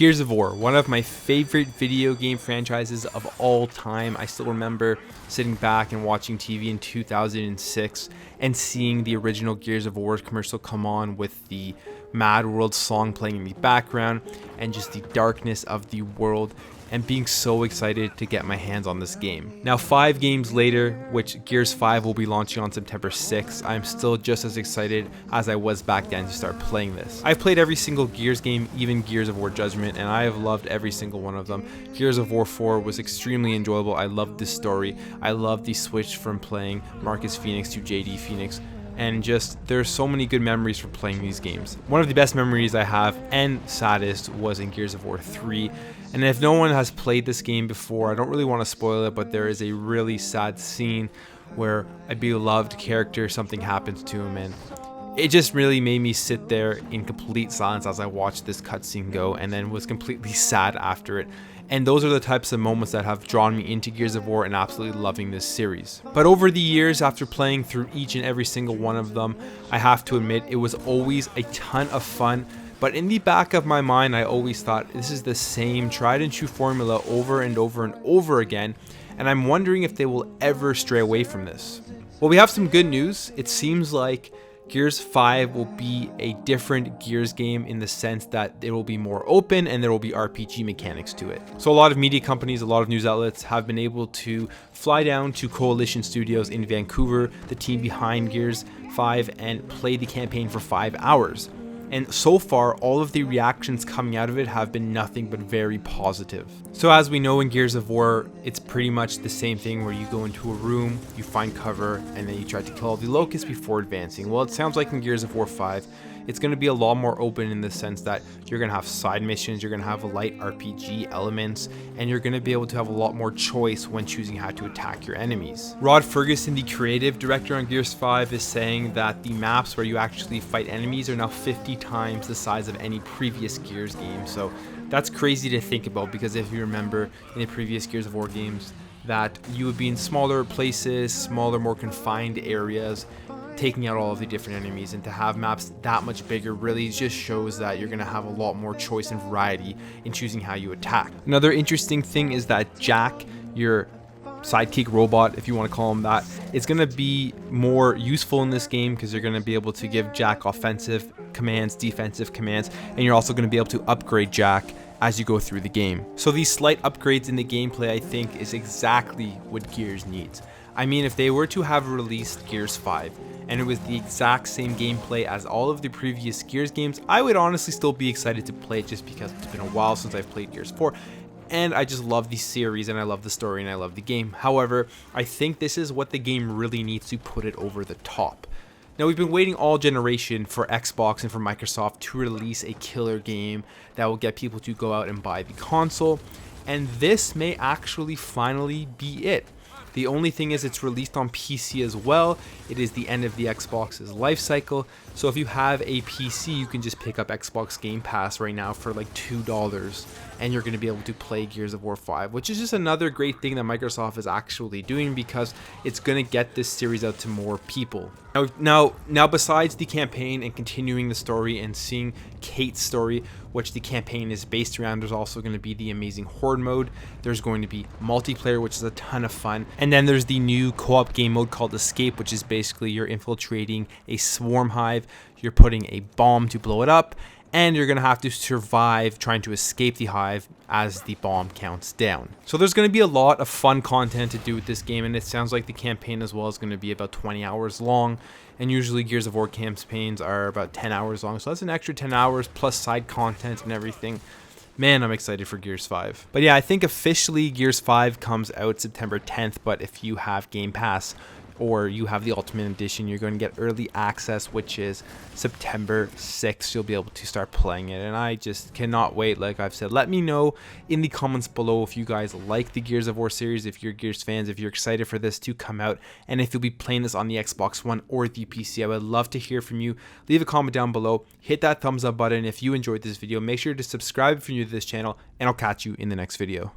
Gears of War, one of my favorite video game franchises of all time. I still remember sitting back and watching TV in 2006 and seeing the original Gears of War commercial come on with the Mad World song playing in the background and just the darkness of the world, and being so excited to get my hands on this game. Now 5 games later, which Gears 5 will be launching on September 6th, I'm still just as excited as I was back then to start playing this. I've played every single Gears game, even Gears of War Judgment, and I have loved every single one of them. Gears of War 4 was extremely enjoyable. I loved this story. I loved the switch from playing Marcus Phoenix to JD Phoenix. And just, there's so many good memories from playing these games. One of the best memories I have, and saddest, was in Gears of War 3. And if no one has played this game before, I don't really want to spoil it, but there is a really sad scene where a beloved character, something happens to him, and it just really made me sit there in complete silence as I watched this cutscene go, and then was completely sad after it. And those are the types of moments that have drawn me into Gears of War and absolutely loving this series. But over the years, after playing through each and every single one of them, I have to admit it was always a ton of fun. But in the back of my mind, I always thought this is the same tried and true formula over and over and over again. And I'm wondering if they will ever stray away from this. Well, we have some good news. It seems like Gears 5 will be a different Gears game in the sense that it will be more open and there will be RPG mechanics to it. So a lot of media companies, a lot of news outlets have been able to fly down to Coalition Studios in Vancouver, the team behind Gears 5, and play the campaign for 5 hours. And so far, all of the reactions coming out of it have been nothing but very positive. So as we know in Gears of War, it's pretty much the same thing where you go into a room, you find cover, and then you try to kill all the locusts before advancing. Well, it sounds like in Gears of War 5, it's going to be a lot more open in the sense that you're going to have side missions, you're going to have light RPG elements, and you're going to be able to have a lot more choice when choosing how to attack your enemies. Rod Ferguson, the creative director on Gears 5, is saying that the maps where you actually fight enemies are now 50 times the size of any previous Gears game. So that's crazy to think about, because if you remember in the previous Gears of War games, that you would be in smaller places, smaller, more confined areas, taking out all of the different enemies, and to have maps that much bigger really just shows that you're going to have a lot more choice and variety in choosing how you attack. Another interesting thing is that Jack, your sidekick robot, if you want to call him that, is going to be more useful in this game, because you're going to be able to give Jack offensive commands, defensive commands, and you're also going to be able to upgrade Jack as you go through the game. So these slight upgrades in the gameplay, I think, is exactly what Gears needs. I mean, if they were to have released Gears 5 and it was the exact same gameplay as all of the previous Gears games, I would honestly still be excited to play it, just because it's been a while since I've played Gears 4. And I just love the series, and I love the story, and I love the game. However, I think this is what the game really needs to put it over the top. Now, we've been waiting all generation for Xbox and for Microsoft to release a killer game that will get people to go out and buy the console, and this may actually finally be it. The only thing is it's released on PC as well. It is the end of the Xbox's life cycle. So if you have a PC, you can just pick up Xbox Game Pass right now for like $2, and you're going to be able to play Gears of War 5, which is just another great thing that Microsoft is actually doing, because it's going to get this series out to more people. Now, besides the campaign and continuing the story and seeing Kate's story, which the campaign is based around, there's also going to be the amazing Horde mode. There's going to be multiplayer, which is a ton of fun. And then there's the new co-op game mode called Escape, which is basically you're infiltrating a swarm hive, you're putting a bomb to blow it up, and you're going to have to survive trying to escape the hive as the bomb counts down. So there's going to be a lot of fun content to do with this game, and it sounds like the campaign as well is going to be about 20 hours long, and usually Gears of War campaigns are about 10 hours long, so that's an extra 10 hours plus side content and everything. Man, I'm excited for Gears 5. But yeah, I think officially Gears 5 comes out September 10th, but if you have Game Pass or you have the Ultimate Edition, you're going to get early access, which is September 6th. You'll be able to start playing it, and I just cannot wait. Like I've said, let me know in the comments below if you guys like the Gears of War series, if you're Gears fans, if you're excited for this to come out, and if you'll be playing this on the Xbox One or the PC. I would love to hear from you. Leave a comment down below, hit that thumbs up button if you enjoyed this video, make sure to subscribe if you're new to this channel, and I'll catch you in the next video.